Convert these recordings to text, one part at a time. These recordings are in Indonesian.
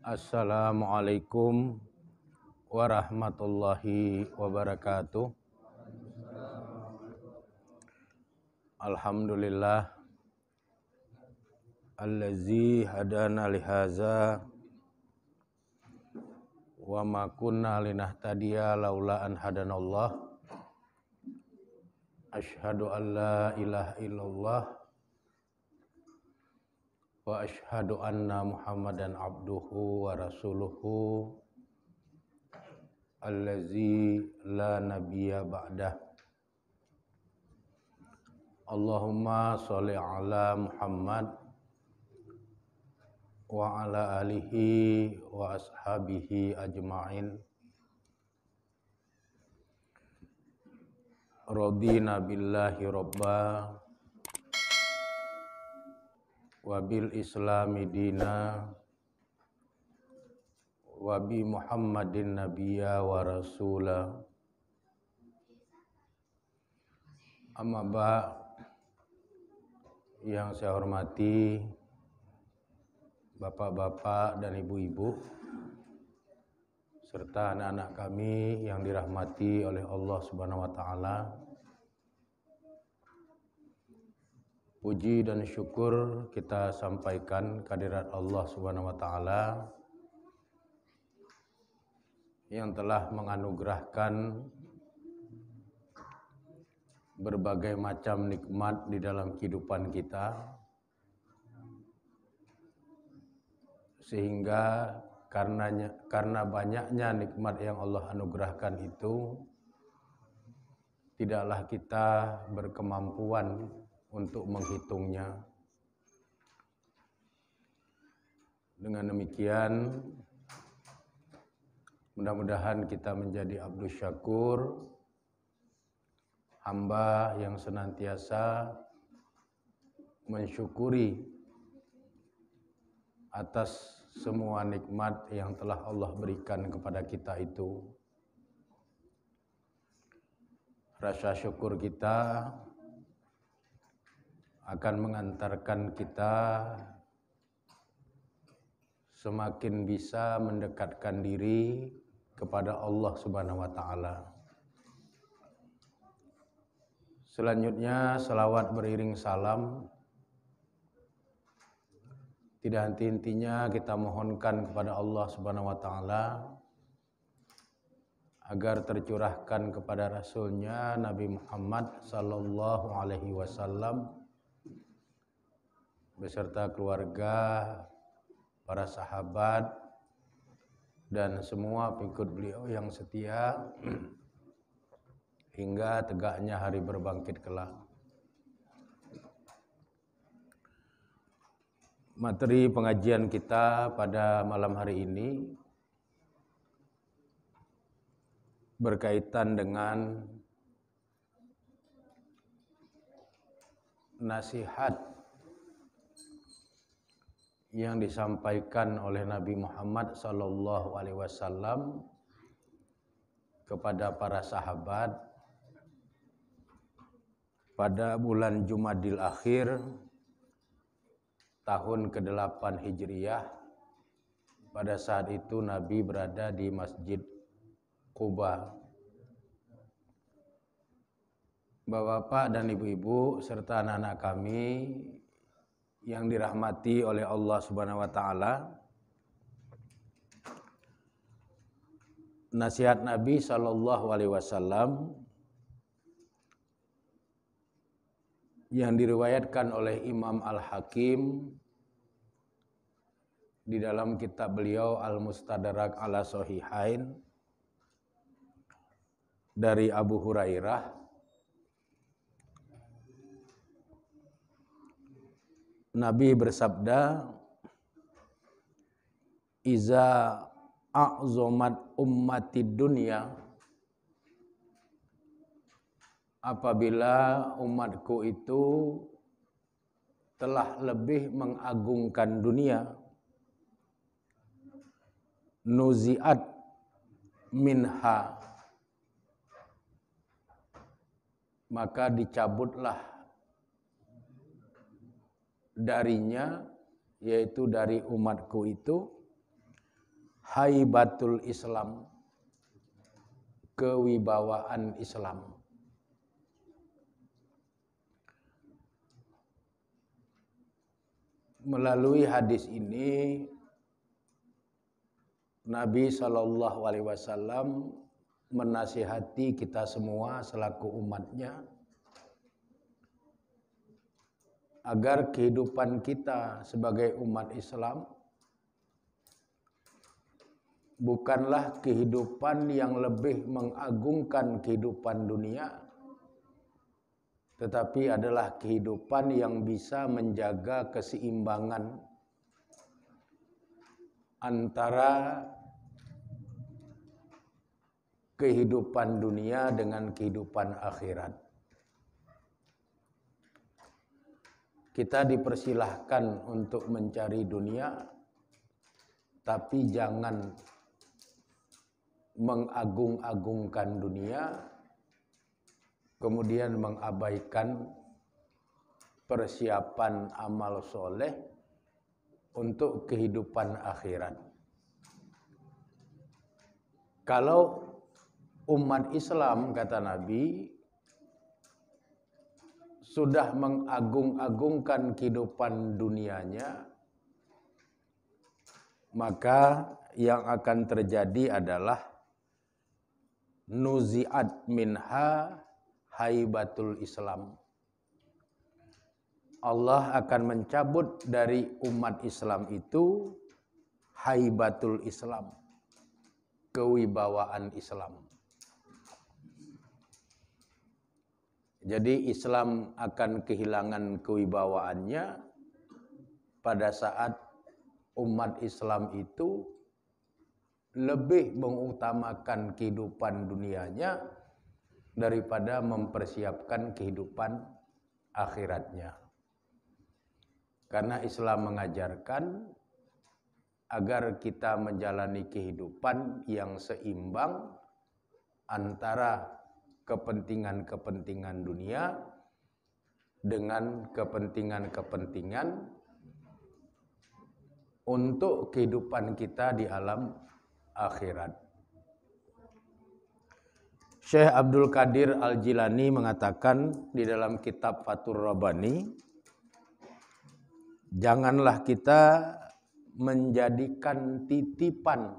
Assalamualaikum warahmatullahi wabarakatuh. Alhamdulillah allazi hadana lihaza wa ma kunna linahtadiya laula an hadanallah. Asyhadu an la ilaha illallah wa asyhadu anna Muhammadan abduhu wa rasuluhu allazi la nabiyya ba'dah. Allahumma sholli ala Muhammad wa ala alihi wa ashabihi ajma'in. Radina billahi robba wa bil islami dina wa bi Muhammadin nabiyya wa rasula. Amma ba', yang saya hormati bapak-bapak dan ibu-ibu serta anak-anak kami yang dirahmati oleh Allah Subhanahu wa taala. Puji dan syukur kita sampaikan kehadirat Allah Subhanahu wa taala yang telah menganugerahkan berbagai macam nikmat di dalam kehidupan kita, sehingga karena banyaknya nikmat yang Allah anugerahkan itu, tidaklah kita berkemampuan untuk menghitungnya. Dengan demikian, mudah-mudahan kita menjadi abdus syakur, hamba yang senantiasa mensyukuri atas semua nikmat yang telah Allah berikan kepada kita itu. Rasa syukur kita akan mengantarkan kita semakin bisa mendekatkan diri kepada Allah Subhanahu wa taala. Selanjutnya salawat beriring salam tidak henti-hentinya kita mohonkan kepada Allah Subhanahu wa taala agar tercurahkan kepada Rasulnya Nabi Muhammad sallallahu alaihi wasallam beserta keluarga, para sahabat dan semua pengikut beliau yang setia hingga tegaknya hari berbangkit kelak. Materi pengajian kita pada malam hari ini berkaitan dengan nasihat yang disampaikan oleh Nabi Muhammad sallallahu alaihi wasallam kepada para sahabat pada bulan Jumadil Akhir tahun ke-8 Hijriyah. Pada saat itu Nabi berada di Masjid Quba. Bapak-bapak dan ibu-ibu serta anak-anak kami yang dirahmati oleh Allah Subhanahu wa taala, nasihat Nabi sallallahu alaihi wasallam yang diriwayatkan oleh Imam Al-Hakim di dalam kitab beliau Al-Mustadrak ala Sahihain dari Abu Hurairah, Nabi bersabda, "Iza a'zomat ummatid dunya," apabila umatku itu telah lebih mengagungkan dunia, nuzi'at minha, maka dicabutlah darinya, yaitu dari umatku itu, haibatul Islam, kewibawaan Islam. Melalui hadis ini Nabi SAW menasihati kita semua selaku umatnya agar kehidupan kita sebagai umat Islam bukanlah kehidupan yang lebih mengagungkan kehidupan dunia, tetapi adalah kehidupan yang bisa menjaga keseimbangan antara kehidupan dunia dengan kehidupan akhirat. Kita dipersilahkan untuk mencari dunia, tapi jangan mengagung-agungkan dunia, kemudian mengabaikan persiapan amal soleh untuk kehidupan akhirat. Kalau umat Islam, kata Nabi, sudah mengagung-agungkan kehidupan dunianya, maka yang akan terjadi adalah nuzi'at minha haibatul Islam. Allah akan mencabut dari umat Islam itu haibatul Islam, kewibawaan Islam. Jadi Islam akan kehilangan kewibawaannya pada saat umat Islam itu lebih mengutamakan kehidupan dunianya daripada mempersiapkan kehidupan akhiratnya. Karena Islam mengajarkan agar kita menjalani kehidupan yang seimbang antara kepentingan-kepentingan dunia dengan kepentingan-kepentingan untuk kehidupan kita di alam akhirat. Syekh Abdul Qadir Al-Jilani mengatakan di dalam kitab Fathur Rabbani, janganlah kita menjadikan titipan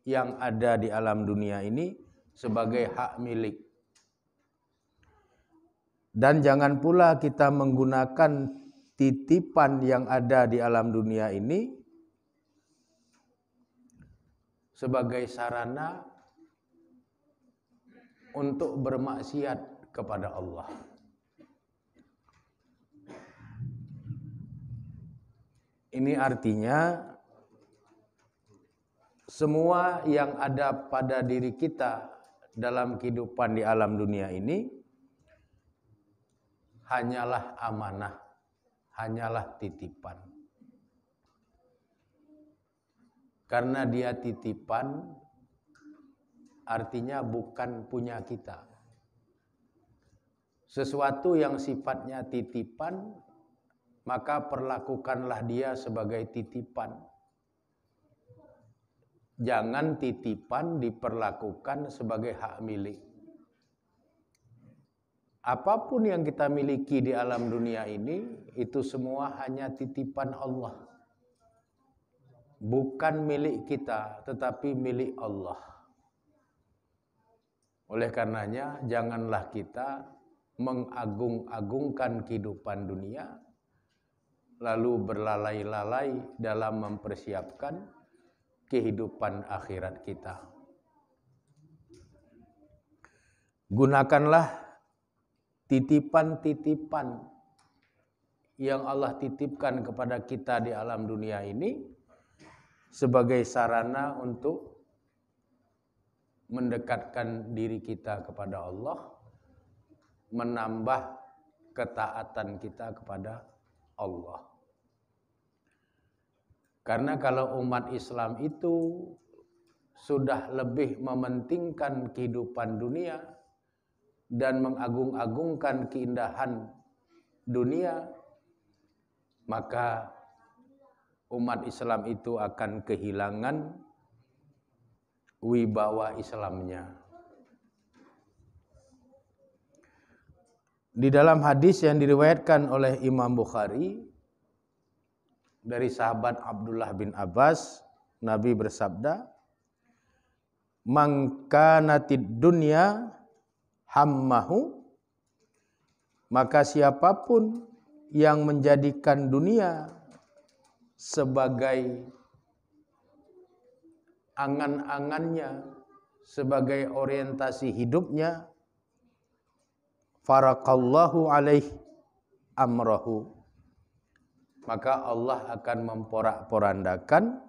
yang ada di alam dunia ini sebagai hak milik. Dan jangan pula kita menggunakan titipan yang ada di alam dunia ini sebagai sarana untuk bermaksiat kepada Allah. Ini artinya semua yang ada pada diri kita dalam kehidupan di alam dunia ini hanyalah amanah, hanyalah titipan. Karena dia titipan, artinya bukan punya kita. Sesuatu yang sifatnya titipan, maka perlakukanlah dia sebagai titipan. Jangan titipan diperlakukan sebagai hak milik. Apapun yang kita miliki di alam dunia ini, itu semua hanya titipan Allah. Bukan milik kita, tetapi milik Allah. Oleh karenanya, janganlah kita mengagung-agungkan kehidupan dunia, lalu berlalai-lalai dalam mempersiapkan kehidupan akhirat kita. Gunakanlah titipan-titipan yang Allah titipkan kepada kita di alam dunia ini sebagai sarana untuk mendekatkan diri kita kepada Allah, menambah ketaatan kita kepada Allah. Karena kalau umat Islam itu sudah lebih mementingkan kehidupan dunia dan mengagung-agungkan keindahan dunia, maka umat Islam itu akan kehilangan wibawa Islamnya. Di dalam hadis yang diriwayatkan oleh Imam Bukhari dari sahabat Abdullah bin Abbas, Nabi bersabda, "Man kanatid dunya hammahu," maka siapapun yang menjadikan dunia sebagai angan-angannya, sebagai orientasi hidupnya, faraqallahu alaih amrahu, maka Allah akan memporak-porandakan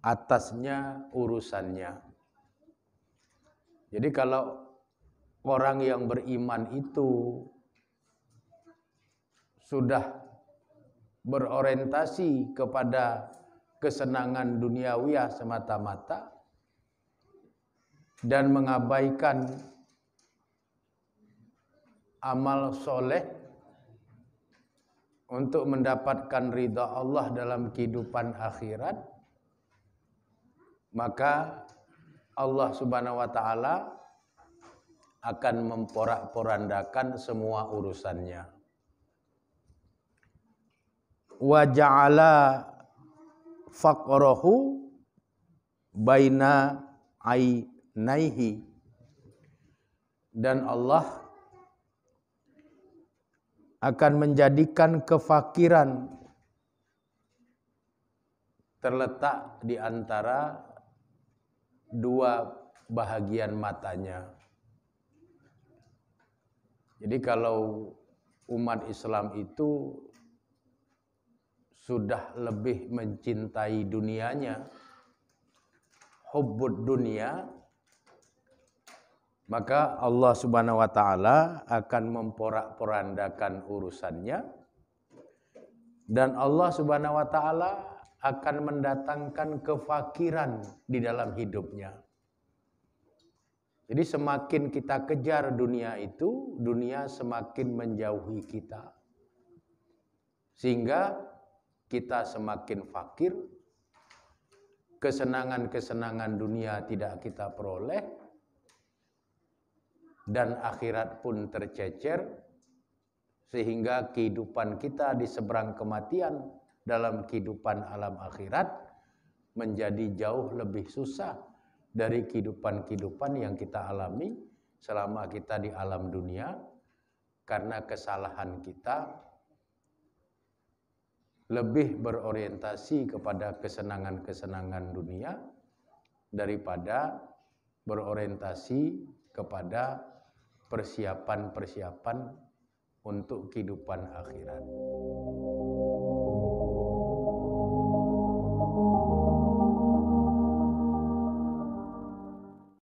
atasnya urusannya. Jadi kalau orang yang beriman itu sudah berorientasi kepada kesenangan duniawiyah semata-mata dan mengabaikan amal soleh untuk mendapatkan ridha Allah dalam kehidupan akhirat, maka Allah Subhanahu wa taala akan memporak-porandakan semua urusannya. Wa ja'ala faqrahu baina ainaihi, dan Allah akan menjadikan kefakiran terletak di antara dua bahagian matanya. Jadi kalau umat Islam itu sudah lebih mencintai dunianya, hubbud dunia, maka Allah Subhanahu wa taala akan memporak-porandakan urusannya, dan Allah Subhanahu wa taala akan mendatangkan kefakiran di dalam hidupnya. Jadi semakin kita kejar dunia itu, dunia semakin menjauhi kita. Sehingga kita semakin fakir, kesenangan-kesenangan dunia tidak kita peroleh, dan akhirat pun tercecer, sehingga kehidupan kita di seberang kematian dalam kehidupan alam akhirat menjadi jauh lebih susah dari kehidupan-kehidupan yang kita alami selama kita di alam dunia, karena kesalahan kita lebih berorientasi kepada kesenangan-kesenangan dunia daripada berorientasi kepada persiapan-persiapan untuk kehidupan akhirat.